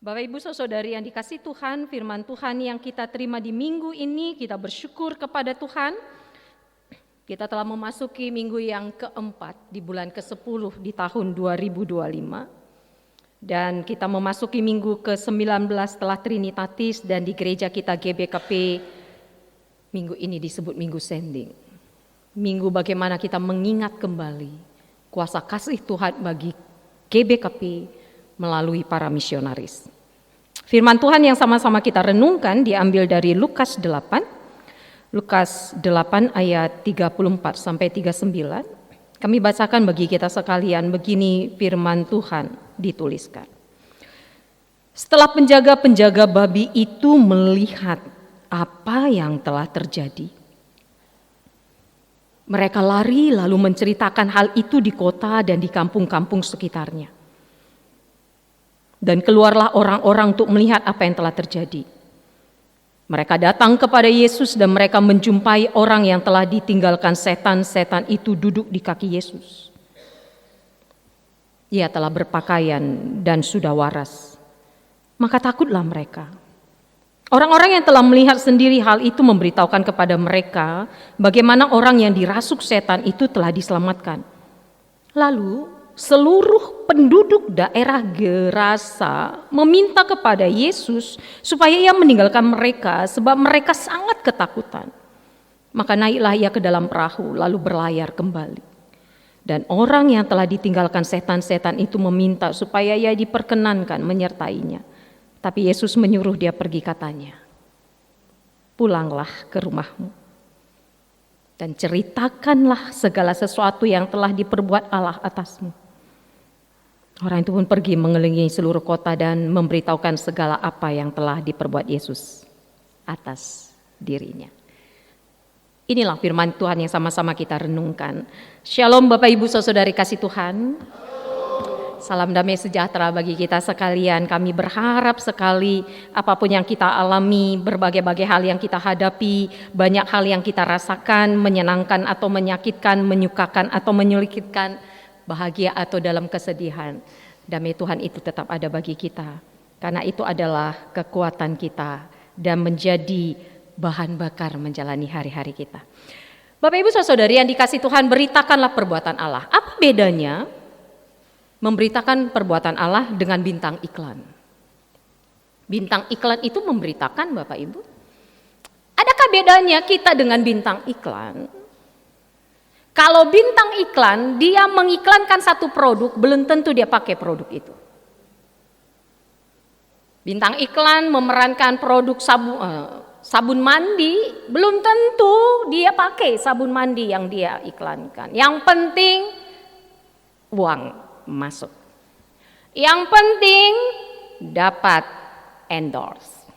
Bapak Ibu Saudari yang dikasih Tuhan, firman Tuhan yang kita terima di minggu ini, kita bersyukur kepada Tuhan. Kita telah memasuki minggu yang keempat di bulan ke-10 di tahun 2025. Dan kita memasuki minggu ke-19 setelah Trinitatis, dan di gereja kita GBKP minggu ini disebut Minggu Sending. Minggu bagaimana kita mengingat kembali kuasa kasih Tuhan bagi GBKP melalui para misionaris. Firman Tuhan yang sama-sama kita renungkan diambil dari Lukas 8 ayat 34 sampai 39. Kami bacakan bagi kita sekalian, begini firman Tuhan dituliskan. Setelah penjaga-penjaga babi itu melihat apa yang telah terjadi, mereka lari lalu menceritakan hal itu di kota dan di kampung-kampung sekitarnya. Dan keluarlah orang-orang untuk melihat apa yang telah terjadi. Mereka datang kepada Yesus dan mereka menjumpai orang yang telah ditinggalkan setan-setan itu duduk di kaki Yesus. Ia telah berpakaian dan sudah waras. Maka takutlah mereka. Orang-orang yang telah melihat sendiri hal itu memberitahukan kepada mereka bagaimana orang yang dirasuk setan itu telah diselamatkan. Lalu seluruh penduduk daerah Gerasa meminta kepada Yesus supaya ia meninggalkan mereka sebab mereka sangat ketakutan. Maka naiklah ia ke dalam perahu lalu berlayar kembali. Dan orang yang telah ditinggalkan setan-setan itu meminta supaya ia diperkenankan menyertainya. Tapi Yesus menyuruh dia pergi, katanya, "Pulanglah ke rumahmu dan ceritakanlah segala sesuatu yang telah diperbuat Allah atasmu." Orang itu pun pergi mengelilingi seluruh kota dan memberitahukan segala apa yang telah diperbuat Yesus atas dirinya. Inilah firman Tuhan yang sama-sama kita renungkan. Shalom Bapak Ibu Saudari kasih Tuhan. Salam damai sejahtera bagi kita sekalian. Kami berharap sekali apapun yang kita alami, berbagai-bagai hal yang kita hadapi, banyak hal yang kita rasakan, menyenangkan atau menyakitkan, menyukakan atau menyulitkan, bahagia atau dalam kesedihan, damai Tuhan itu tetap ada bagi kita. Karena itu adalah kekuatan kita dan menjadi bahan bakar menjalani hari-hari kita. Bapak Ibu Saudari yang dikasih Tuhan, beritakanlah perbuatan Allah. Apa bedanya memberitakan perbuatan Allah dengan bintang iklan? Bintang iklan itu memberitakan, Bapak Ibu. Adakah bedanya kita dengan bintang iklan? Kalau bintang iklan, dia mengiklankan satu produk, belum tentu dia pakai produk itu. Bintang iklan memerankan produk sabun mandi, belum tentu dia pakai sabun mandi yang dia iklankan. Yang penting uang masuk. Yang penting dapat endorse.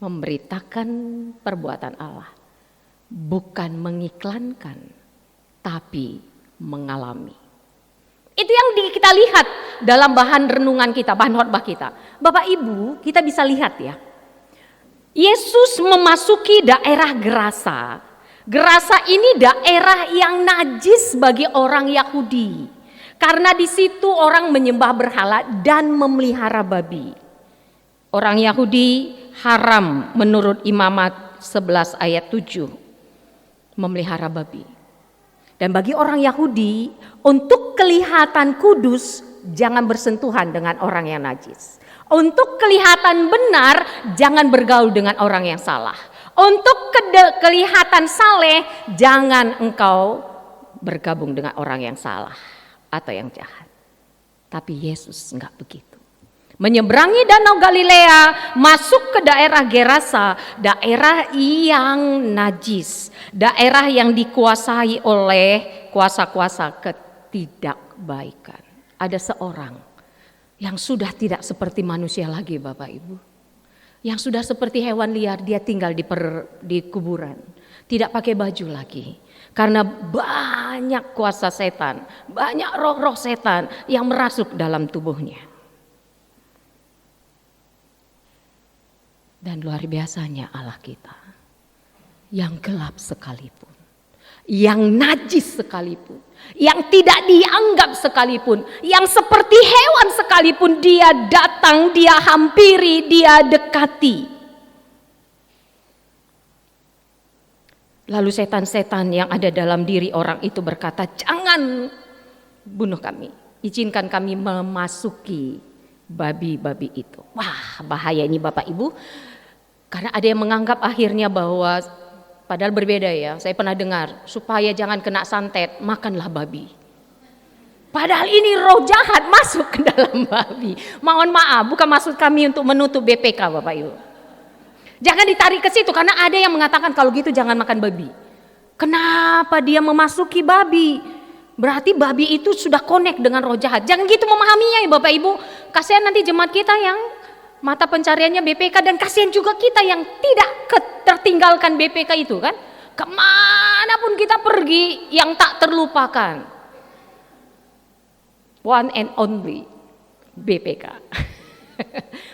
Memberitakan perbuatan Allah, bukan mengiklankan, tapi mengalami. Itu yang kita lihat dalam bahan renungan kita, bahan khotbah kita. Bapak Ibu, kita bisa lihat ya. Yesus memasuki daerah Gerasa. Gerasa ini daerah yang najis bagi orang Yahudi. Karena di situ orang menyembah berhala dan memelihara babi. Orang Yahudi haram menurut Imamat 11 ayat 7 memelihara babi. Dan bagi orang Yahudi, untuk kelihatan kudus, jangan bersentuhan dengan orang yang najis. Untuk kelihatan benar, jangan bergaul dengan orang yang salah. Untuk kelihatan saleh, jangan engkau bergabung dengan orang yang salah atau yang jahat. Tapi Yesus enggak begitu. Menyeberangi Danau Galilea, masuk ke daerah Gerasa, daerah yang najis, daerah yang dikuasai oleh kuasa-kuasa ketidakbaikan. Ada seorang yang sudah tidak seperti manusia lagi, Bapak Ibu. Yang sudah seperti hewan liar, dia tinggal di kuburan, tidak pakai baju lagi. Karena banyak kuasa setan, banyak roh-roh setan yang merasuk dalam tubuhnya. Dan luar biasanya Allah kita yang gelap sekalipun, yang najis sekalipun, yang tidak dianggap sekalipun, yang seperti hewan sekalipun, dia datang, dia hampiri, dia dekati. Lalu setan-setan yang ada dalam diri orang itu berkata, jangan bunuh kami, izinkan kami memasuki babi-babi itu. Wah, bahaya ini Bapak Ibu. Karena ada yang menganggap akhirnya bahwa, padahal berbeda ya, saya pernah dengar, supaya jangan kena santet, makanlah babi. Padahal ini roh jahat masuk ke dalam babi. Mohon maaf, bukan maksud kami untuk menutup BPK Bapak Ibu. Jangan ditarik ke situ, karena ada yang mengatakan kalau gitu jangan makan babi. Kenapa dia memasuki babi? Berarti babi itu sudah connect dengan roh jahat. Jangan gitu memahaminya ya Bapak Ibu. Kasihan nanti jemaat kita yang mata pencariannya BPK, dan kasihan juga kita yang tidak tertinggalkan BPK itu kan. Kemanapun kita pergi yang tak terlupakan, one and only BPK.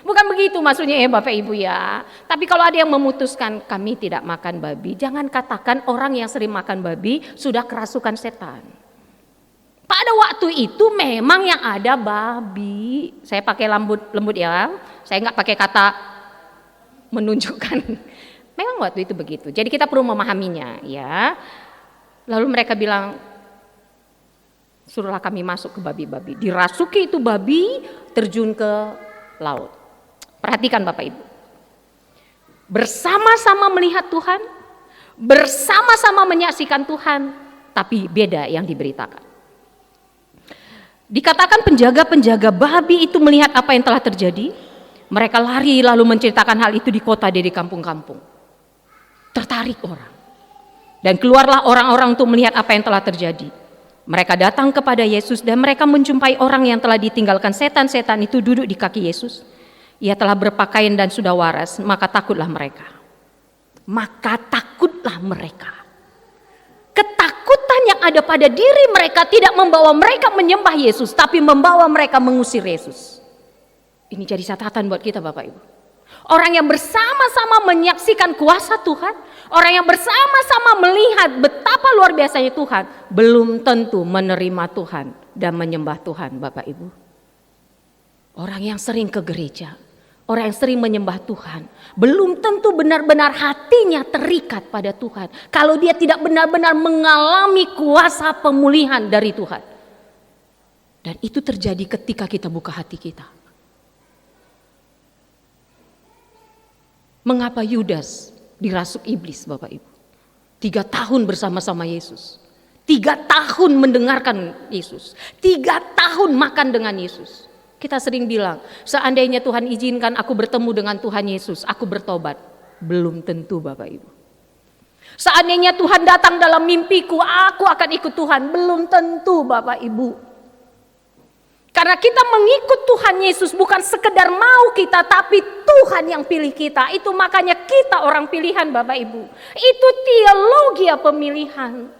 Bukan begitu maksudnya ya Bapak Ibu ya. Tapi kalau ada yang memutuskan kami tidak makan babi, jangan katakan orang yang sering makan babi sudah kerasukan setan. Pada waktu itu memang yang ada babi. Saya pakai lembut ya. Saya nggak pakai kata menunjukkan. Memang waktu itu begitu. Jadi kita perlu memahaminya ya. Lalu mereka bilang, suruhlah kami masuk ke babi-babi. Dirasuki itu babi, terjun ke laut. Perhatikan Bapak Ibu. Bersama-sama melihat Tuhan, bersama-sama menyaksikan Tuhan, tapi beda yang diberitakan. Dikatakan penjaga-penjaga babi itu melihat apa yang telah terjadi. Mereka lari lalu menceritakan hal itu di kota dan di kampung-kampung. Tertarik orang. Dan keluarlah orang-orang untuk melihat apa yang telah terjadi. Mereka datang kepada Yesus dan mereka menjumpai orang yang telah ditinggalkan setan-setan itu duduk di kaki Yesus. Ia telah berpakaian dan sudah waras, maka takutlah mereka. Maka takutlah mereka. Ketakutan yang ada pada diri mereka tidak membawa mereka menyembah Yesus, tapi membawa mereka mengusir Yesus. Ini jadi catatan buat kita Bapak Ibu. Orang yang bersama-sama menyaksikan kuasa Tuhan, orang yang bersama-sama melihat betapa luar biasanya Tuhan, belum tentu menerima Tuhan dan menyembah Tuhan Bapak Ibu. Orang yang sering ke gereja, orang yang sering menyembah Tuhan, belum tentu benar-benar hatinya terikat pada Tuhan. Kalau dia tidak benar-benar mengalami kuasa pemulihan dari Tuhan. Dan itu terjadi ketika kita buka hati kita. Mengapa Yudas dirasuk iblis Bapak Ibu? 3 tahun bersama-sama Yesus. 3 tahun mendengarkan Yesus. 3 tahun makan dengan Yesus. Kita sering bilang, seandainya Tuhan izinkan aku bertemu dengan Tuhan Yesus, aku bertobat. Belum tentu Bapak Ibu. Seandainya Tuhan datang dalam mimpiku, aku akan ikut Tuhan. Belum tentu Bapak Ibu. Karena kita mengikut Tuhan Yesus bukan sekedar mau kita, tapi Tuhan yang pilih kita. Itu makanya kita orang pilihan Bapak Ibu. Itu teologi pemilihan.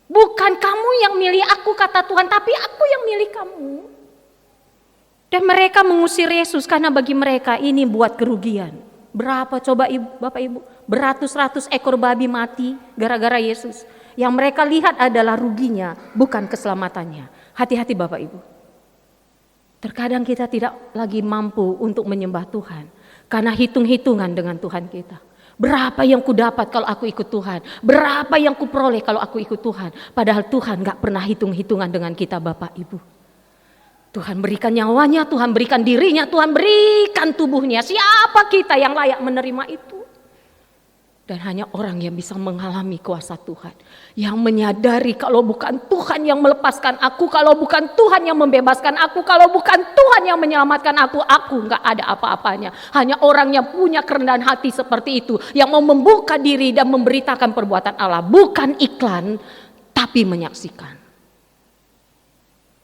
Bukan kamu yang milih aku kata Tuhan, tapi aku yang milih kamu. Dan mereka mengusir Yesus karena bagi mereka ini buat kerugian. Berapa coba Bapak Ibu? Beratus-ratus ekor babi mati gara-gara Yesus. Yang mereka lihat adalah ruginya, bukan keselamatannya. Hati-hati Bapak Ibu. Terkadang kita tidak lagi mampu untuk menyembah Tuhan karena hitung-hitungan dengan Tuhan kita. Berapa yang ku dapat kalau aku ikut Tuhan? Berapa yang ku peroleh kalau aku ikut Tuhan? Padahal Tuhan gak pernah hitung-hitungan dengan kita Bapak Ibu. Tuhan berikan nyawanya, Tuhan berikan dirinya, Tuhan berikan tubuhnya. Siapa kita yang layak menerima itu? Dan hanya orang yang bisa mengalami kuasa Tuhan. Yang menyadari kalau bukan Tuhan yang melepaskan aku, kalau bukan Tuhan yang membebaskan aku, kalau bukan Tuhan yang menyelamatkan aku gak ada apa-apanya. Hanya orang yang punya kerendahan hati seperti itu, yang mau membuka diri dan memberitakan perbuatan Allah. Bukan iklan, tapi menyaksikan.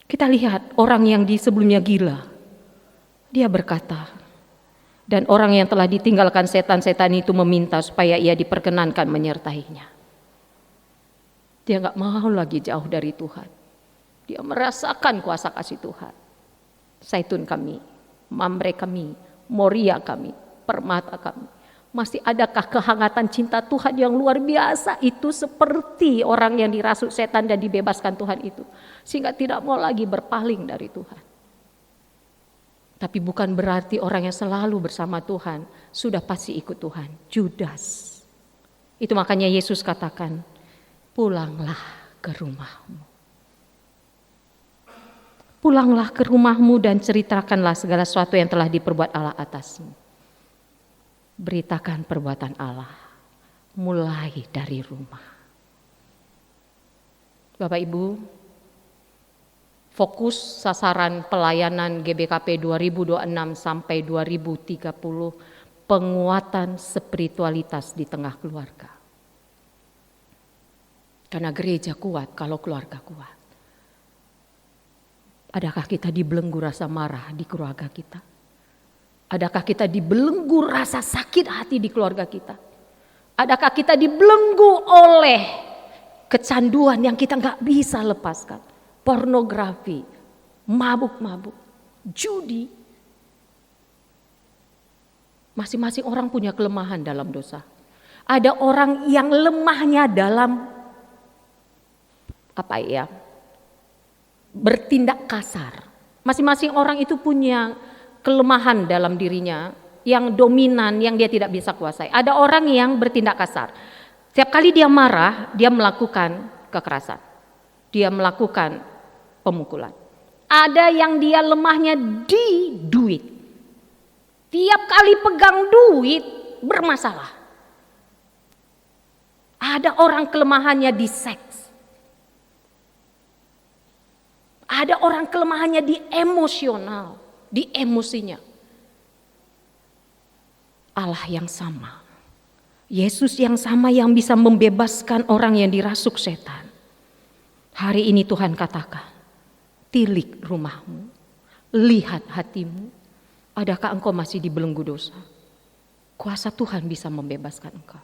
Kita lihat orang yang di sebelumnya gila. Dia berkata, dan orang yang telah ditinggalkan setan-setan itu meminta supaya ia diperkenankan menyertainya. Dia gak mau lagi jauh dari Tuhan. Dia merasakan kuasa kasih Tuhan. Zaitun kami, mamre kami, moria kami, permata kami, Masih adakah kehangatan cinta Tuhan yang luar biasa itu seperti orang yang dirasuk setan dan dibebaskan Tuhan itu. Sehingga tidak mau lagi berpaling dari Tuhan. Tapi bukan berarti orang yang selalu bersama Tuhan sudah pasti ikut Tuhan. Judas. Itu makanya Yesus katakan, pulanglah ke rumahmu. Pulanglah ke rumahmu dan ceritakanlah segala sesuatu yang telah diperbuat Allah atasmu. Beritakan perbuatan Allah mulai dari rumah. Bapak Ibu, fokus sasaran pelayanan GBKP 2026 sampai 2030, penguatan spiritualitas di tengah keluarga. Karena gereja kuat kalau keluarga kuat. Adakah kita dibelenggu rasa marah di keluarga kita? Adakah kita dibelenggu rasa sakit hati di keluarga kita? Adakah kita dibelenggu oleh kecanduan yang kita gak bisa lepaskan? Pornografi, mabuk-mabuk, judi. Masing-masing orang punya kelemahan dalam dosa. Ada orang yang lemahnya dalam bertindak kasar. Masing-masing orang itu punya kelemahan dalam dirinya yang dominan yang dia tidak bisa kuasai. Ada orang yang bertindak kasar. Setiap kali dia marah, dia melakukan kekerasan. Dia melakukan pemukulan. Ada yang dia lemahnya di duit. Tiap kali pegang duit bermasalah. Ada orang kelemahannya di seks. Ada orang kelemahannya di emosional. Di emosinya. Allah yang sama. Yesus yang sama yang bisa membebaskan orang yang dirasuk setan. Hari ini Tuhan katakan, tilik rumahmu, lihat hatimu. Adakah engkau masih dibelenggu dosa? Kuasa Tuhan bisa membebaskan engkau.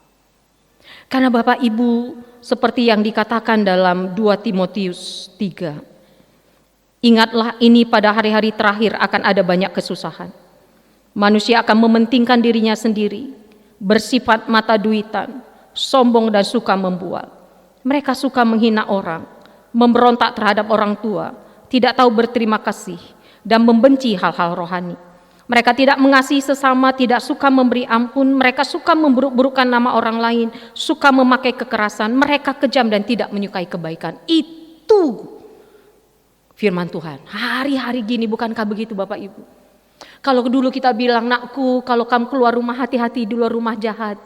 Karena Bapak Ibu, seperti yang dikatakan dalam 2 Timotius 3, ingatlah ini pada hari-hari terakhir akan ada banyak kesusahan. Manusia akan mementingkan dirinya sendiri, bersifat mata duitan, sombong dan suka membual. Mereka suka menghina orang, memberontak terhadap orang tua, tidak tahu berterima kasih, dan membenci hal-hal rohani. Mereka tidak mengasihi sesama, tidak suka memberi ampun, mereka suka memburuk-burukkan nama orang lain, suka memakai kekerasan, mereka kejam dan tidak menyukai kebaikan. Itu firman Tuhan. Hari-hari gini bukankah begitu Bapak Ibu? Kalau dulu kita bilang, nakku kalau kamu keluar rumah hati-hati, di luar rumah jahat.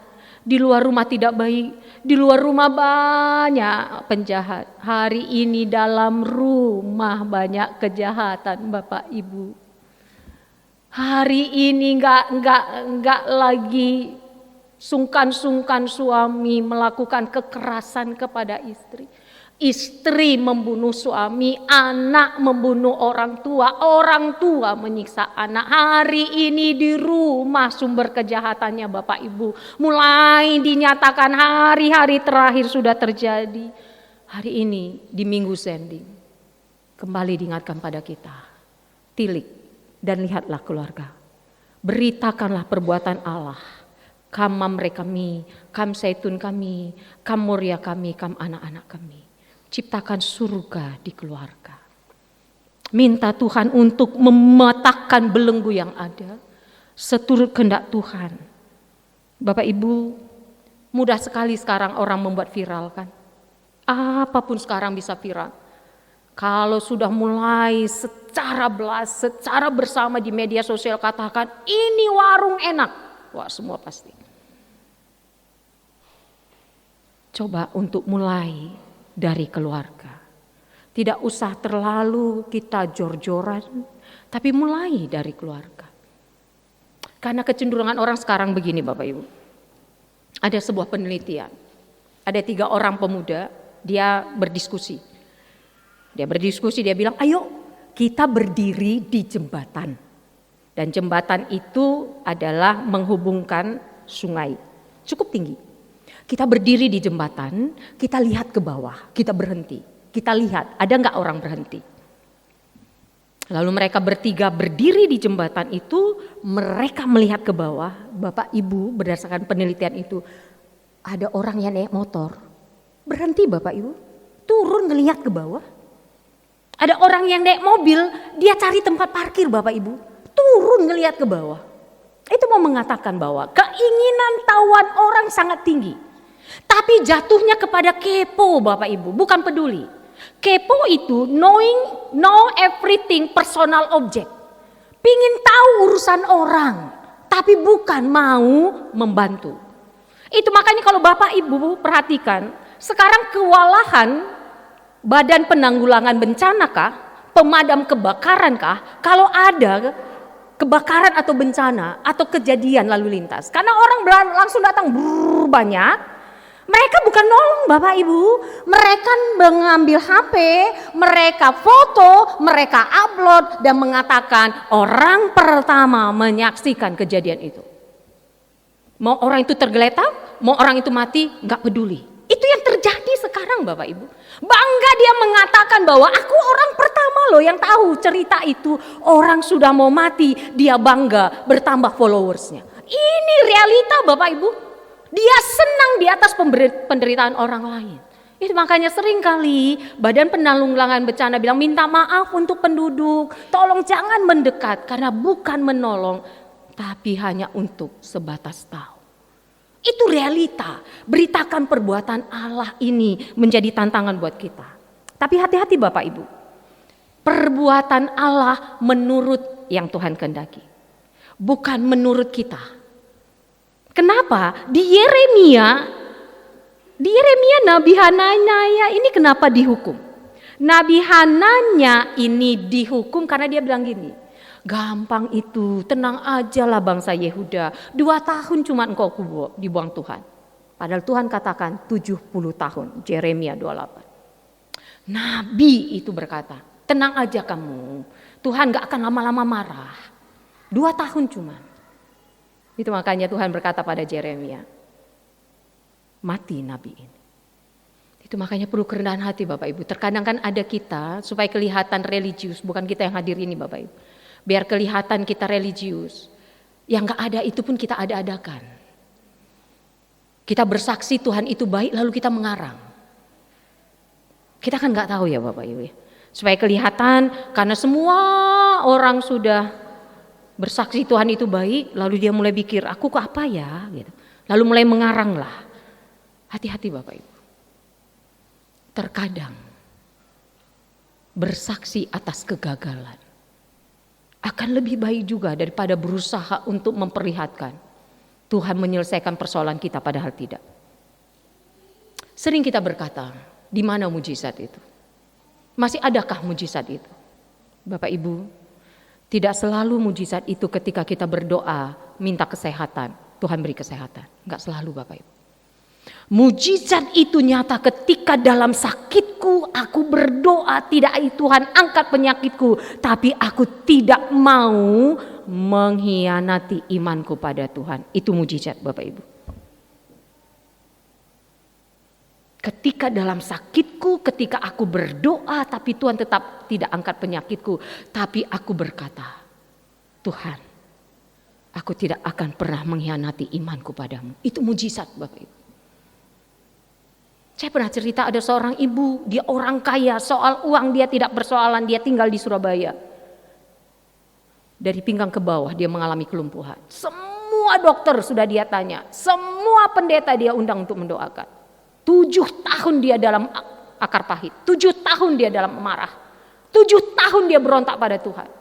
Di luar rumah tidak baik. Di luar rumah banyak penjahat. Hari ini dalam rumah banyak kejahatan Bapak Ibu. Hari ini enggak lagi sungkan-sungkan suami melakukan kekerasan kepada istri. Istri membunuh suami, anak membunuh orang tua menyiksa anak. Hari ini di rumah sumber kejahatannya Bapak Ibu mulai dinyatakan, hari-hari terakhir sudah terjadi. Hari ini di Minggu Sending kembali diingatkan pada kita, tilik dan lihatlah keluarga. Beritakanlah perbuatan Allah. Kam mamre kami, kam zaitun kami, kam moria kami, kam anak-anak kami. Ciptakan surga di keluarga. Minta Tuhan untuk mematahkan belenggu yang ada seturut kehendak Tuhan. Bapak Ibu, mudah sekali sekarang orang membuat viral kan. Apapun sekarang bisa viral. Kalau sudah mulai secara bersama di media sosial katakan ini warung enak. Wah, semua pasti. Coba untuk mulai dari keluarga. Tidak usah terlalu kita jor-joran, tapi mulai dari keluarga. Karena kecenderungan orang sekarang begini Bapak Ibu. Ada sebuah penelitian. Ada 3 orang pemuda, dia berdiskusi. Dia bilang, ayo kita berdiri di jembatan. Dan jembatan itu adalah menghubungkan sungai. Cukup tinggi. Kita berdiri di jembatan, kita lihat ke bawah, kita berhenti. Kita lihat, ada gak orang berhenti? Lalu mereka bertiga berdiri di jembatan itu, mereka melihat ke bawah. Bapak Ibu, berdasarkan penelitian itu, ada orang yang naik motor, berhenti Bapak Ibu, turun ngelihat ke bawah. Ada orang yang naik mobil, dia cari tempat parkir Bapak Ibu, turun ngelihat ke bawah. Itu mau mengatakan bahwa keinginan tahuan orang sangat tinggi. Tapi jatuhnya kepada kepo Bapak Ibu, bukan peduli. Kepo itu know everything personal object. Pingin tahu urusan orang, tapi bukan mau membantu. Itu makanya kalau Bapak Ibu perhatikan, sekarang kewalahan Badan Penanggulangan Bencana kah, pemadam kebakaran kah, kalau ada kebakaran atau bencana atau kejadian lalu lintas. Karena orang langsung datang banyak. Mereka bukan nolong Bapak Ibu, mereka mengambil HP, mereka foto, mereka upload dan mengatakan orang pertama menyaksikan kejadian itu. Mau orang itu tergeletak, mau orang itu mati, gak peduli. Itu yang terjadi sekarang Bapak Ibu. Bangga dia mengatakan bahwa aku orang pertama loh yang tahu cerita itu. Orang sudah mau mati, dia bangga bertambah followersnya. Ini realita Bapak Ibu. Dia senang di atas penderitaan orang lain. Itu makanya sering kali Badan Penanggulangan Bencana bilang minta maaf untuk penduduk. Tolong jangan mendekat karena bukan menolong, tapi hanya untuk sebatas tahu. Itu realita. Beritakan perbuatan Allah ini menjadi tantangan buat kita. Tapi hati-hati Bapak Ibu. Perbuatan Allah menurut yang Tuhan kehendaki. Bukan menurut kita. Kenapa? Di Yeremia Nabi Hananya ini kenapa dihukum? Nabi Hananya ini dihukum karena dia bilang gini, gampang itu, tenang aja lah bangsa Yehuda, 2 tahun cuma engkau dibuang Tuhan. Padahal Tuhan katakan 70 tahun, Yeremia 28. Nabi itu berkata, tenang aja kamu, Tuhan gak akan lama-lama marah, 2 tahun cuma. Itu makanya Tuhan berkata pada Yeremia, mati nabi ini. Itu makanya perlu kerendahan hati Bapak Ibu. Terkadang kan ada kita supaya kelihatan religius, bukan kita yang hadir ini Bapak Ibu. Biar kelihatan kita religius, yang gak ada itu pun kita ada-adakan. Kita bersaksi Tuhan itu baik lalu kita mengarang. Kita kan gak tahu ya Bapak Ibu ya. Supaya kelihatan karena semua orang sudah bersaksi Tuhan itu baik, lalu dia mulai pikir, aku kok apa ya? Gitu. Lalu mulai mengarang lah. Hati-hati Bapak Ibu. Terkadang bersaksi atas kegagalan akan lebih baik juga daripada berusaha untuk memperlihatkan Tuhan menyelesaikan persoalan kita padahal tidak. Sering kita berkata, di mana mujizat itu? Masih adakah mujizat itu? Bapak Ibu, tidak selalu mujizat itu ketika kita berdoa minta kesehatan, Tuhan beri kesehatan. Enggak selalu Bapak Ibu. Mujizat itu nyata ketika dalam sakitku aku berdoa, tidak Tuhan angkat penyakitku, tapi aku tidak mau mengkhianati imanku pada Tuhan. Itu mujizat Bapak Ibu. Ketika dalam sakitku, ketika aku berdoa tapi Tuhan tetap tidak angkat penyakitku, tapi aku berkata, Tuhan, aku tidak akan pernah mengkhianati imanku padamu. Itu mujizat Bapak Ibu. Saya pernah cerita ada seorang ibu, dia orang kaya, soal uang dia tidak persoalan, dia tinggal di Surabaya. Dari pinggang ke bawah dia mengalami kelumpuhan. Semua dokter sudah dia tanya, semua pendeta dia undang untuk mendoakan. 7 tahun dia dalam akar pahit, 7 tahun dia dalam marah, 7 tahun dia berontak pada Tuhan.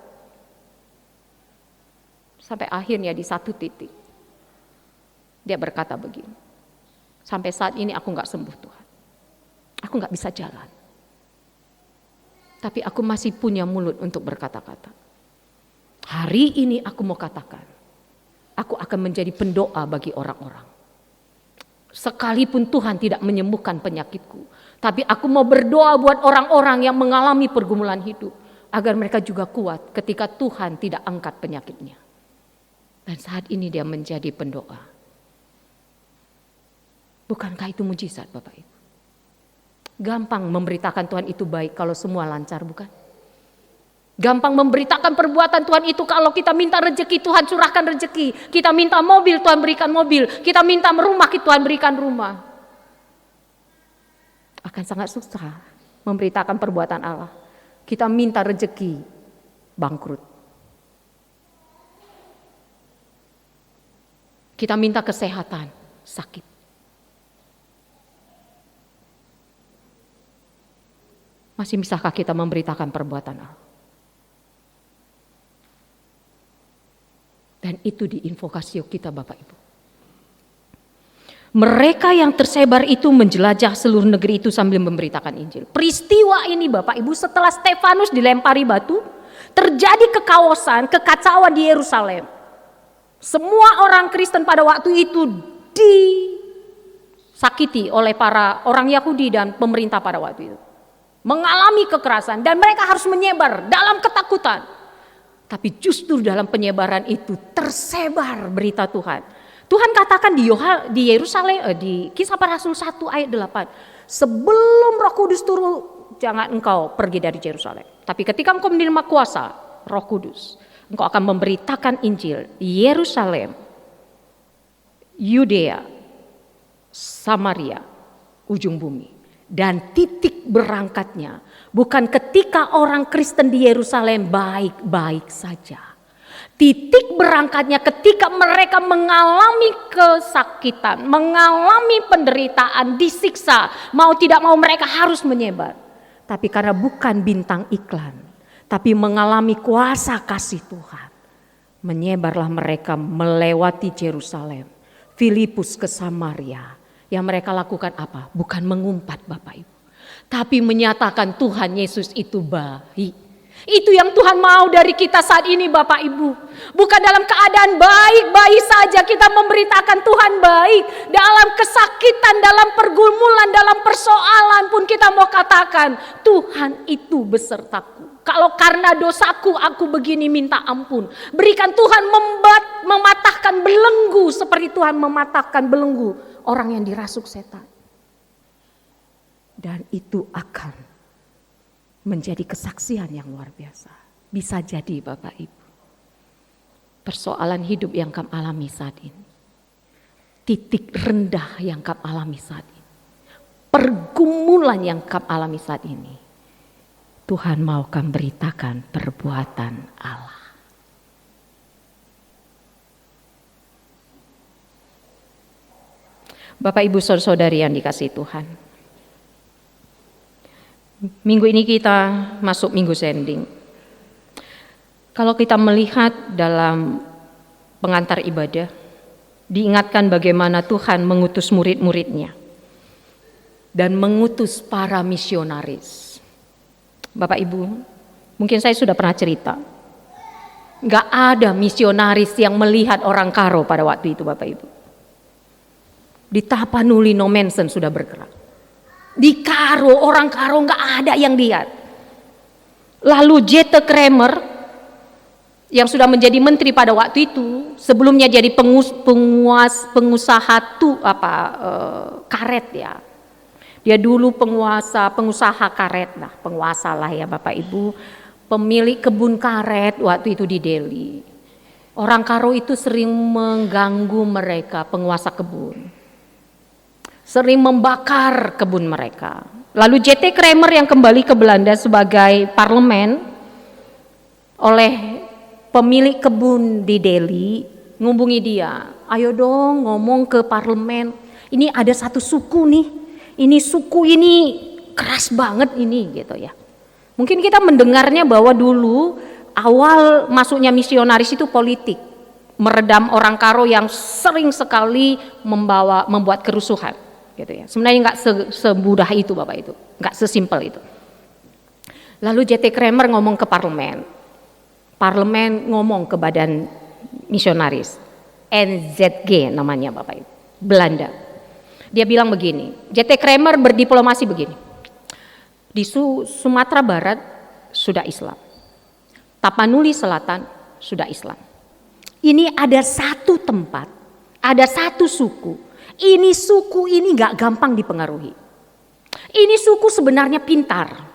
Sampai akhirnya di satu titik dia berkata begini, sampai saat ini aku gak sembuh Tuhan, aku gak bisa jalan, tapi aku masih punya mulut untuk berkata-kata. Hari ini aku mau katakan, aku akan menjadi pendoa bagi orang-orang. Sekalipun Tuhan tidak menyembuhkan penyakitku, tapi aku mau berdoa buat orang-orang yang mengalami pergumulan hidup, agar mereka juga kuat ketika Tuhan tidak angkat penyakitnya. Dan saat ini dia menjadi pendoa. Bukankah itu mujizat Bapak Ibu? Gampang memberitakan Tuhan itu baik kalau semua lancar, bukan? Gampang memberitakan perbuatan Tuhan itu kalau kita minta rezeki, Tuhan curahkan rezeki. Kita minta mobil, Tuhan berikan mobil. Kita minta rumah, Tuhan berikan rumah. Akan sangat susah memberitakan perbuatan Allah. Kita minta rezeki, bangkrut. Kita minta kesehatan, sakit. Masih bisakah kita memberitakan perbuatan Allah? Dan itu di Invokasio kita Bapak Ibu. Mereka yang tersebar itu menjelajah seluruh negeri itu sambil memberitakan Injil. Peristiwa ini Bapak Ibu setelah Stefanus dilempari batu, terjadi kekacauan di Yerusalem. Semua orang Kristen pada waktu itu disakiti oleh para orang Yahudi dan pemerintah pada waktu itu. Mengalami kekerasan dan mereka harus menyebar dalam ketakutan. Tapi justru dalam penyebaran itu tersebar berita Tuhan. Tuhan katakan di Yerusalem, di Kisah Para Rasul 1 ayat 8. Sebelum Roh Kudus turun, jangan engkau pergi dari Yerusalem. Tapi ketika engkau menerima kuasa Roh Kudus, engkau akan memberitakan Injil di Yerusalem, Yudea, Samaria, ujung bumi. Dan titik berangkatnya bukan ketika orang Kristen di Yerusalem baik-baik saja. Titik berangkatnya ketika mereka mengalami kesakitan, mengalami penderitaan, disiksa. Mau tidak mau mereka harus menyebar. Tapi karena bukan bintang iklan, tapi mengalami kuasa kasih Tuhan. Menyebarlah mereka melewati Yerusalem, Filipus ke Samaria. Yang mereka lakukan apa? Bukan mengumpat Bapak Ibu, tapi menyatakan Tuhan Yesus itu baik. Itu yang Tuhan mau dari kita saat ini Bapak Ibu. Bukan dalam keadaan baik-baik saja kita memberitakan Tuhan baik. Dalam kesakitan, dalam pergumulan, dalam persoalan pun kita mau katakan Tuhan itu besertaku. Kalau karena dosaku aku begini minta ampun. Berikan Tuhan mematahkan belenggu seperti Tuhan mematahkan belenggu orang yang dirasuk setan. Dan itu akan menjadi kesaksian yang luar biasa. Bisa jadi Bapak Ibu, persoalan hidup yang kamu alami saat ini, titik rendah yang kamu alami saat ini, pergumulan yang kamu alami saat ini, Tuhan mau kamu beritakan perbuatan Allah. Bapak Ibu saudara-saudari yang dikasihi Tuhan, minggu ini kita masuk minggu sending. Kalau kita melihat dalam pengantar ibadah, diingatkan bagaimana Tuhan mengutus murid-muridnya dan mengutus para misionaris. Bapak Ibu, mungkin saya sudah pernah cerita, gak ada misionaris yang melihat orang Karo pada waktu itu Bapak Ibu. Di Tapanuli No Mensen sudah bergerak. Di Karo, orang Karo gak ada yang lihat. Lalu J.T. Kramer yang sudah menjadi menteri pada waktu itu, sebelumnya jadi pengusaha karet ya. Dia dulu pengusaha karet, penguasa lah ya Bapak Ibu, pemilik kebun karet waktu itu di Delhi. Orang Karo itu sering mengganggu mereka, penguasa kebun. Sering membakar kebun mereka. Lalu J.T. Kramer yang kembali ke Belanda sebagai parlemen oleh pemilik kebun di Delhi ngubungi dia, ayo dong ngomong ke parlemen, ini ada satu suku nih, ini suku ini keras banget ini gitu ya. Mungkin kita mendengarnya bahwa dulu awal masuknya misionaris itu politik, meredam orang Karo yang sering sekali membuat kerusuhan gitu ya. Sebenarnya nggak semudah itu Bapak itu, nggak sesimpel itu. Lalu J.T. Kramer ngomong ke parlemen. Parlemen ngomong ke badan misionaris, NZG namanya Bapak Ibu, Belanda. Dia bilang begini, J.T. Kramer berdiplomasi begini, di Sumatera Barat sudah Islam, Tapanuli Selatan sudah Islam. Ini ada satu tempat, ada satu suku, ini suku ini gak gampang dipengaruhi. Ini suku sebenarnya pintar,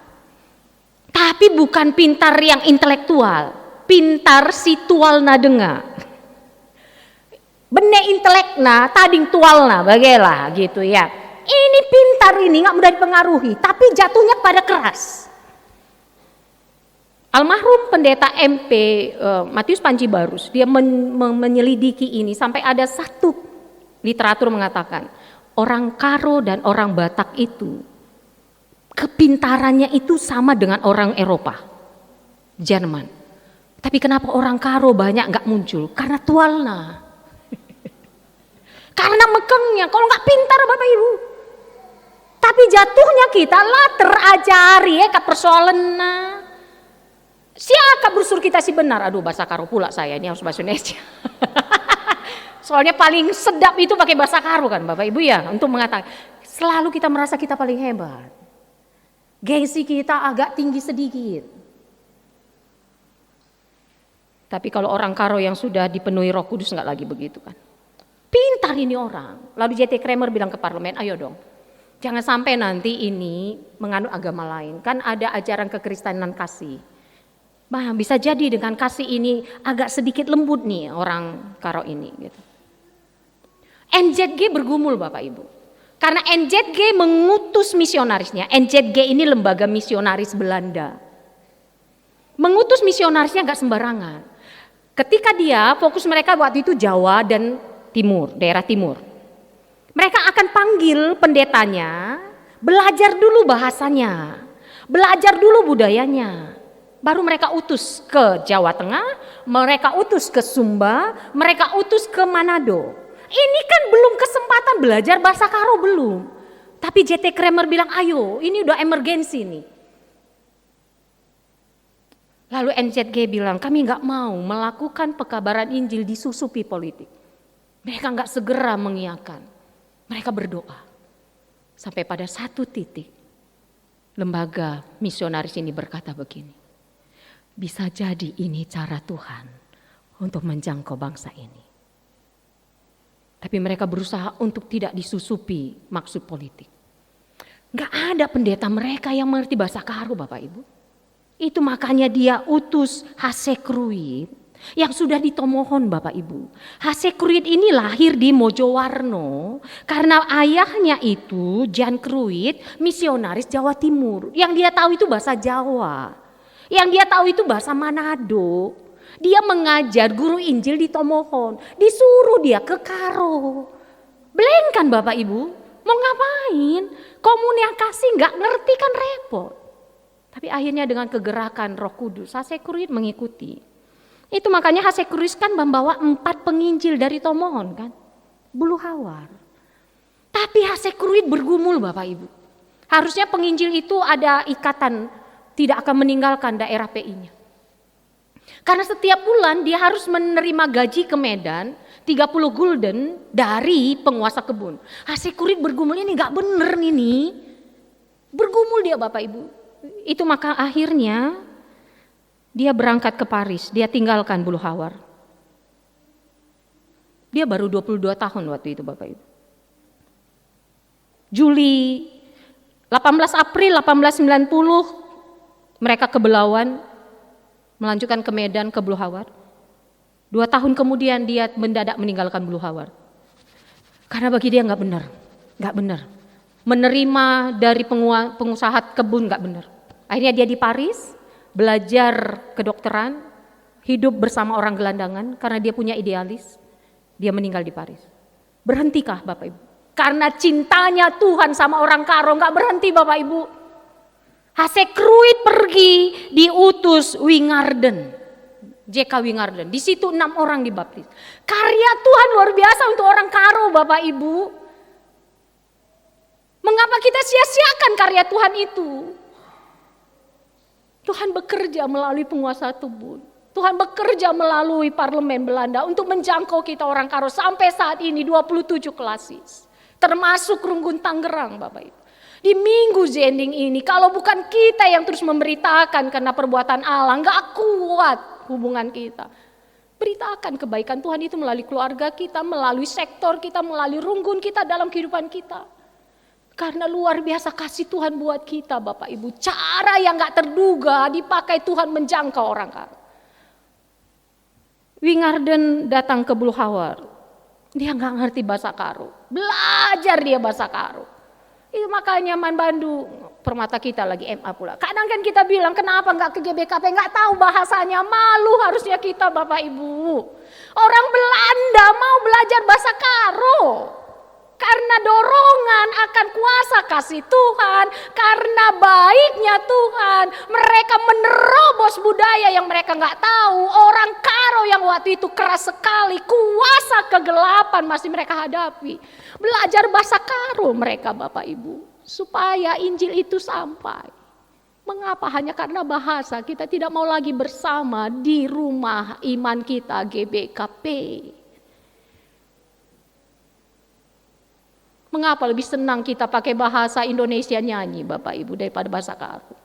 Tapi bukan pintar yang intelektual, pintar situal na denga. Bene intelekna, tading tualna, bagaimana gitu ya. Ini pintar ini nggak mudah dipengaruhi, tapi jatuhnya pada keras. Almarhum pendeta MP Matius Panji Barus, dia menyelidiki ini sampai ada satu literatur mengatakan orang Karo dan orang Batak itu kepintarannya itu sama dengan orang Eropa, Jerman. Tapi kenapa orang Karo banyak nggak muncul? Karena tualna. Karena mekengnya, kalau nggak pintar Bapak Ibu. Tapi jatuhnya kita lah terajari ke persoalan siapa bersur kita sih benar. Aduh bahasa Karo pula saya, ini harus bahasa Indonesia. Soalnya paling sedap itu pakai bahasa Karo kan Bapak Ibu ya, untuk mengatakan selalu kita merasa kita paling hebat. Gengsi kita agak tinggi sedikit. Tapi kalau orang Karo yang sudah dipenuhi Roh Kudus nggak lagi begitu kan. Pintar ini orang. Lalu J.T. Kramer bilang ke parlemen, ayo dong. Jangan sampai nanti ini menganut agama lain. Kan ada ajaran kekristenan kasih. Bah, bisa jadi dengan kasih ini agak sedikit lembut nih orang Karo ini. Gitu. NZG bergumul Bapak Ibu. Karena NZG mengutus misionarisnya. NZG ini lembaga misionaris Belanda. Mengutus misionarisnya nggak sembarangan. Ketika dia fokus mereka waktu itu Jawa dan Timur, daerah Timur. Mereka akan panggil pendetanya, belajar dulu bahasanya, belajar dulu budayanya. Baru mereka utus ke Jawa Tengah, mereka utus ke Sumba, mereka utus ke Manado. Ini kan belum kesempatan belajar bahasa Karo belum. Tapi J.T. Kramer bilang, ayo ini udah emergensi nih. Lalu NZG bilang, kami gak mau melakukan pekabaran Injil disusupi politik. Mereka nggak segera mengiyakan, mereka berdoa. Sampai pada satu titik, lembaga misionaris ini berkata begini, bisa jadi ini cara Tuhan untuk menjangkau bangsa ini. Tapi mereka berusaha untuk tidak disusupi maksud politik. Nggak ada pendeta mereka yang mengerti bahasa Karo Bapak Ibu. Itu makanya dia utus Hasekruit yang sudah ditomohon Bapak Ibu. Hasekruit ini lahir di Mojowarno karena ayahnya itu Jan Kruit, misionaris Jawa Timur. Yang dia tahu itu bahasa Jawa. Yang dia tahu itu bahasa Manado. Dia mengajar guru Injil di Tomohon. Disuruh dia ke Karo. Blank kan Bapak Ibu? Mau ngapain? Komunikasi nggak ngerti kan repot. Tapi akhirnya dengan kegerakan Roh Kudus, Hasekruit mengikuti. Itu makanya Hasekruit kan membawa 4 penginjil dari Tomohon kan. Bulu Hawar. Tapi Hasekruit bergumul Bapak Ibu. Harusnya penginjil itu ada ikatan tidak akan meninggalkan daerah PI-nya. Karena setiap bulan dia harus menerima gaji ke Medan 30 gulden dari penguasa kebun. Hasekruit bergumul ini gak bener ini. Bergumul dia Bapak Ibu. Itu maka akhirnya dia berangkat ke Paris, dia tinggalkan Bulu Hawar. Dia baru 22 tahun waktu itu Bapak Ibu. Juli 18 April 1890 mereka ke Belawan, melanjutkan ke Medan ke Bulu Hawar. 2 tahun kemudian dia mendadak meninggalkan Bulu Hawar. Karena bagi dia nggak benar. Menerima dari pengusaha kebun nggak benar. Akhirnya dia di Paris, belajar kedokteran, hidup bersama orang gelandangan karena dia punya idealis. Dia meninggal di Paris. Berhentikah Bapak Ibu? Karena cintanya Tuhan sama orang Karo nggak berhenti Bapak Ibu. Hasekruit pergi diutus Wingarden, J.K. Wingarden. Di situ 6 orang dibaptis. Karya Tuhan luar biasa untuk orang Karo Bapak Ibu. Mengapa kita sia-siakan karya Tuhan itu? Tuhan bekerja melalui penguasa kebun. Tuhan bekerja melalui parlemen Belanda untuk menjangkau kita orang Karo sampai saat ini 27 klasis. Termasuk Runggun Tangerang Bapak Ibu. Di minggu Zending ini kalau bukan kita yang terus memberitakan karena perbuatan Allah gak kuat hubungan kita. Beritakan kebaikan Tuhan itu melalui keluarga kita, melalui sektor kita, melalui Runggun kita dalam kehidupan kita. Karena luar biasa kasih Tuhan buat kita Bapak Ibu. Cara yang gak terduga dipakai Tuhan menjangkau orang karo. Wingarden datang ke Blue Hour. Dia gak ngerti bahasa karo. Belajar dia bahasa karo. Itu makanya Man Bandu, permata kita lagi MA pula. Kadang kan kita bilang kenapa gak ke GBKP, gak tahu bahasanya. Malu harusnya kita Bapak Ibu. Orang Belanda mau belajar bahasa karo. Karena dorongan akan kuasa kasih Tuhan, karena baiknya Tuhan, mereka menerobos budaya yang mereka nggak tahu. Orang karo yang waktu itu keras sekali, kuasa kegelapan masih mereka hadapi. Belajar bahasa karo mereka Bapak Ibu, supaya Injil itu sampai. Mengapa? Hanya karena bahasa. Kita tidak mau lagi bersama di rumah iman kita GBKP. Mengapa lebih senang kita pakai bahasa Indonesia nyanyi Bapak Ibu daripada bahasa karo?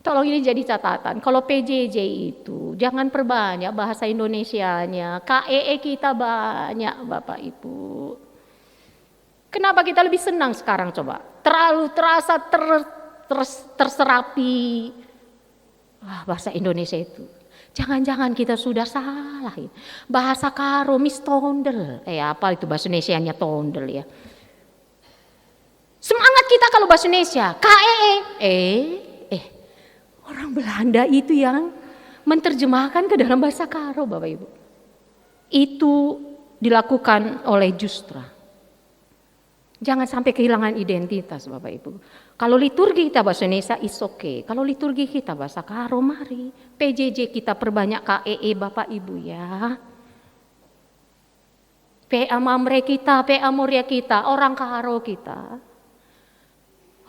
Tolong ini jadi catatan. Kalau PJJ itu jangan perbanyak bahasa Indonesianya. KEE kita banyak Bapak Ibu. Kenapa kita lebih senang sekarang coba? Terlalu terasa terserapi bahasa Indonesia itu. Jangan-jangan kita sudah salah ya. Bahasa karo mis tondel. Apa itu bahasa Indonesianya tondel ya. Semangat kita kalau bahasa Indonesia. KEE. Orang Belanda itu yang menerjemahkan ke dalam bahasa karo Bapak Ibu. Itu dilakukan oleh Justra. Jangan sampai kehilangan identitas Bapak Ibu. Kalau liturgi kita bahasa Indonesia is okay. Kalau liturgi kita bahasa karo mari. PJJ kita perbanyak KEE Bapak Ibu ya. PA Mamre kita, PA Moria kita, orang karo kita.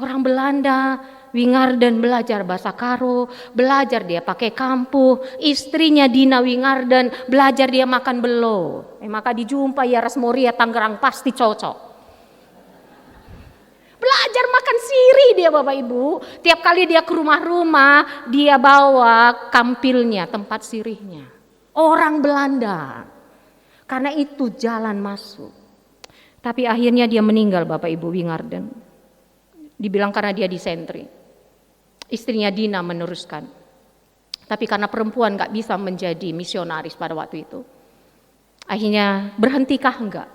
Orang Belanda, Wingarden belajar bahasa karo, belajar dia pakai kampuh. Istrinya Dina Wingarden belajar dia makan belo. Maka dijumpai ya Ras Moria Tangerang pasti cocok. Belajar makan sirih dia Bapak Ibu. Tiap kali dia ke rumah-rumah, dia bawa kampilnya, tempat sirihnya. Orang Belanda. Karena itu jalan masuk. Tapi akhirnya dia meninggal Bapak Ibu Wingarden. Dibilang karena dia disentri. Istrinya Dina meneruskan. Tapi karena perempuan gak bisa menjadi misionaris pada waktu itu. Akhirnya berhentikah enggak?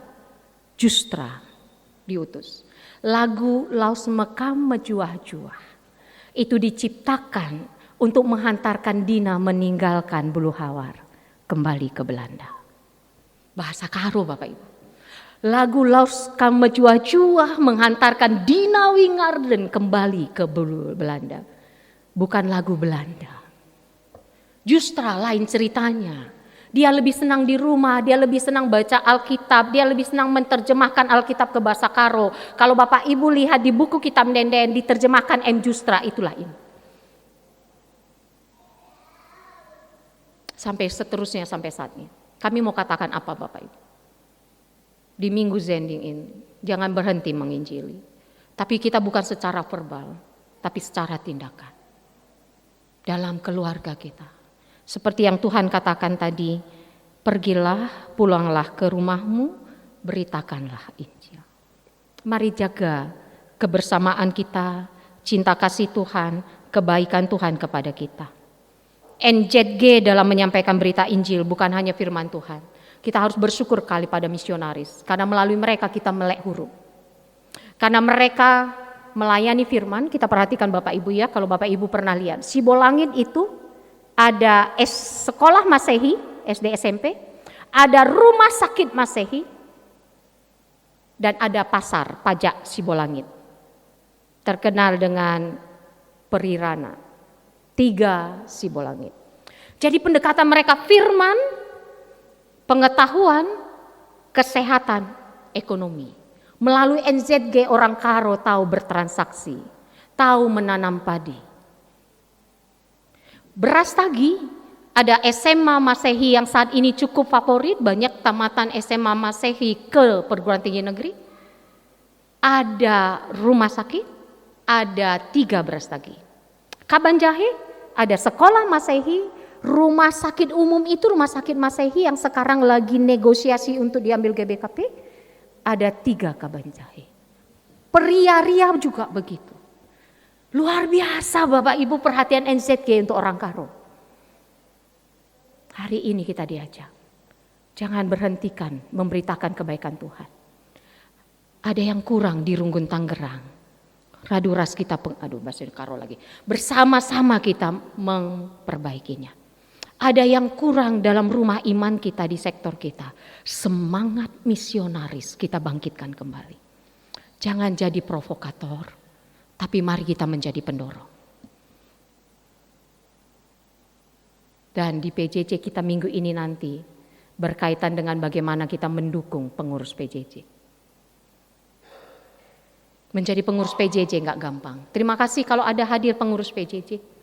Justra diutus. Lagu Laus Mekam Mejuah-juah itu diciptakan untuk menghantarkan Dina meninggalkan Blue Hour kembali ke Belanda. Bahasa karo Bapak Ibu. Lagu Laus Mekam Mejuah-juah menghantarkan Dina Wingarden kembali ke Belanda. Bukan lagu Belanda. Justra lain ceritanya. Dia lebih senang di rumah, dia lebih senang baca Alkitab, dia lebih senang menerjemahkan Alkitab ke bahasa karo. Kalau Bapak Ibu lihat di buku kitab Denden diterjemahkan M. Justra, itulah ini. Sampai seterusnya sampai saat ini. Kami mau katakan apa Bapak Ibu? Di minggu Zending ini, jangan berhenti menginjili. Tapi kita bukan secara verbal, tapi secara tindakan. Dalam keluarga kita. Seperti yang Tuhan katakan tadi, pergilah, pulanglah ke rumahmu, beritakanlah Injil. Mari jaga kebersamaan kita, cinta kasih Tuhan, kebaikan Tuhan kepada kita. NZG dalam menyampaikan berita Injil bukan hanya firman Tuhan. Kita harus bersyukur kali pada misionaris, karena melalui mereka kita melek huruf. Karena mereka melayani firman, kita perhatikan Bapak Ibu ya, kalau Bapak Ibu pernah lihat, Sibolangit itu ada sekolah Masehi, SD SMP, ada rumah sakit Masehi, dan ada pasar pajak Sibolangit. Terkenal dengan Perirana, 3 Sibolangit. Jadi pendekatan mereka firman, pengetahuan, kesehatan, ekonomi. Melalui NZG orang karo tahu bertransaksi, tahu menanam padi. Beras Tagi, ada SMA Masehi yang saat ini cukup favorit, banyak tamatan SMA Masehi ke perguruan tinggi negeri. Ada rumah sakit, ada 3 Beras Tagi. Kabanjahe, ada sekolah Masehi, rumah sakit umum itu rumah sakit Masehi yang sekarang lagi negosiasi untuk diambil GBKP, ada 3 Kabanjahe. Pria-ria juga begitu. Luar biasa Bapak Ibu perhatian NZG untuk orang Karo. Hari ini kita diajak. Jangan berhentikan memberitakan kebaikan Tuhan. Ada yang kurang di Runggun Tangerang. Raduras kita bahasa Karo lagi. Bersama-sama kita memperbaikinya. Ada yang kurang dalam rumah iman kita di sektor kita. Semangat misionaris kita bangkitkan kembali. Jangan jadi provokator, tapi mari kita menjadi pendorong. Dan di PJJ kita minggu ini nanti berkaitan dengan bagaimana kita mendukung pengurus PJJ. Menjadi pengurus PJJ nggak gampang. Terima kasih kalau ada hadir pengurus PJJ.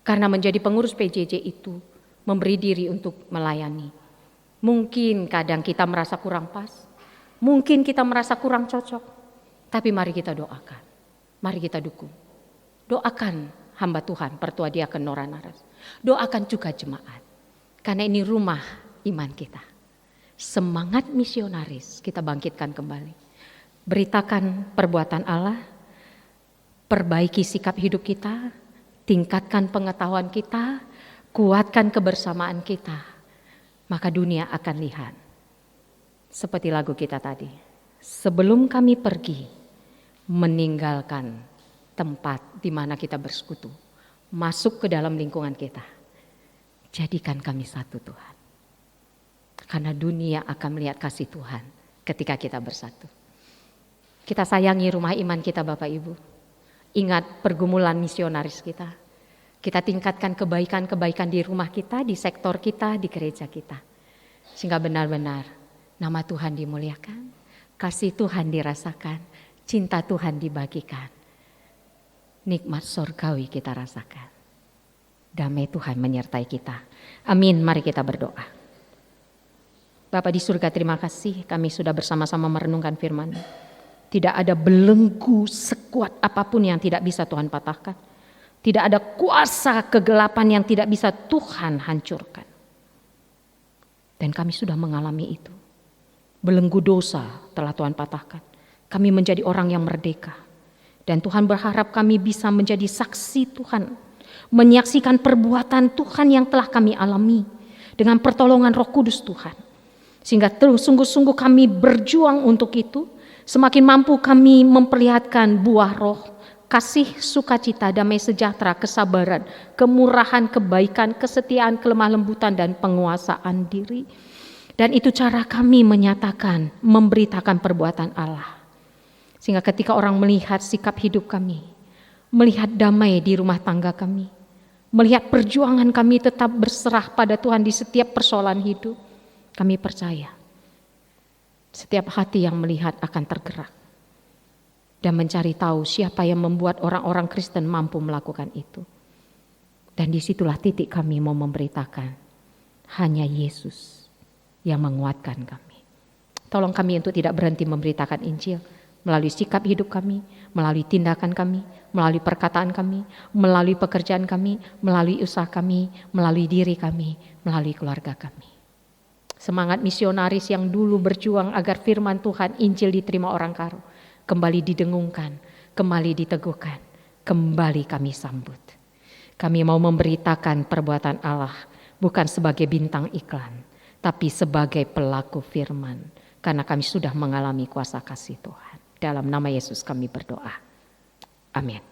Karena menjadi pengurus PJJ itu memberi diri untuk melayani. Mungkin kadang kita merasa kurang pas, mungkin kita merasa kurang cocok, tapi mari kita doakan, mari kita dukung. Doakan hamba Tuhan, Pertua Diaken Nora Naras. Doakan juga jemaat, karena ini rumah iman kita. Semangat misionaris kita bangkitkan kembali. Beritakan perbuatan Allah, perbaiki sikap hidup kita, tingkatkan pengetahuan kita, kuatkan kebersamaan kita, maka dunia akan lihat. Seperti lagu kita tadi, sebelum kami pergi meninggalkan tempat di mana kita bersekutu, masuk ke dalam lingkungan kita, jadikan kami satu Tuhan. Karena dunia akan melihat kasih Tuhan ketika kita bersatu. Kita sayangi rumah iman kita Bapak Ibu. Ingat pergumulan misionaris kita. Kita tingkatkan kebaikan-kebaikan di rumah kita, di sektor kita, di gereja kita. Sehingga benar-benar nama Tuhan dimuliakan, kasih Tuhan dirasakan, cinta Tuhan dibagikan. Nikmat surgawi kita rasakan. Damai Tuhan menyertai kita. Amin, mari kita berdoa. Bapa di surga, terima kasih kami sudah bersama-sama merenungkan firman-Mu. Tidak ada belenggu sekuat apapun yang tidak bisa Tuhan patahkan. Tidak ada kuasa kegelapan yang tidak bisa Tuhan hancurkan. Dan kami sudah mengalami itu. Belenggu dosa telah Tuhan patahkan. Kami menjadi orang yang merdeka. Dan Tuhan berharap kami bisa menjadi saksi Tuhan. Menyaksikan perbuatan Tuhan yang telah kami alami. Dengan pertolongan Roh Kudus Tuhan. Sehingga terus sungguh-sungguh kami berjuang untuk itu. Semakin mampu kami memperlihatkan buah roh, kasih, sukacita, damai sejahtera, kesabaran, kemurahan, kebaikan, kesetiaan, kelemah lembutan, dan penguasaan diri. Dan itu cara kami menyatakan, memberitakan perbuatan Allah. Sehingga ketika orang melihat sikap hidup kami, melihat damai di rumah tangga kami, melihat perjuangan kami tetap berserah pada Tuhan di setiap persoalan hidup, kami percaya. Setiap hati yang melihat akan tergerak dan mencari tahu siapa yang membuat orang-orang Kristen mampu melakukan itu. Dan disitulah titik kami mau memberitakan, hanya Yesus yang menguatkan kami. Tolong kami untuk tidak berhenti memberitakan Injil melalui sikap hidup kami, melalui tindakan kami, melalui perkataan kami, melalui pekerjaan kami, melalui usaha kami, melalui diri kami, melalui keluarga kami. Semangat misionaris yang dulu berjuang agar firman Tuhan, Injil diterima orang Karo, kembali didengungkan, kembali diteguhkan, kembali kami sambut. Kami mau memberitakan perbuatan Allah bukan sebagai bintang iklan, tapi sebagai pelaku firman, karena kami sudah mengalami kuasa kasih Tuhan. Dalam nama Yesus kami berdoa. Amin.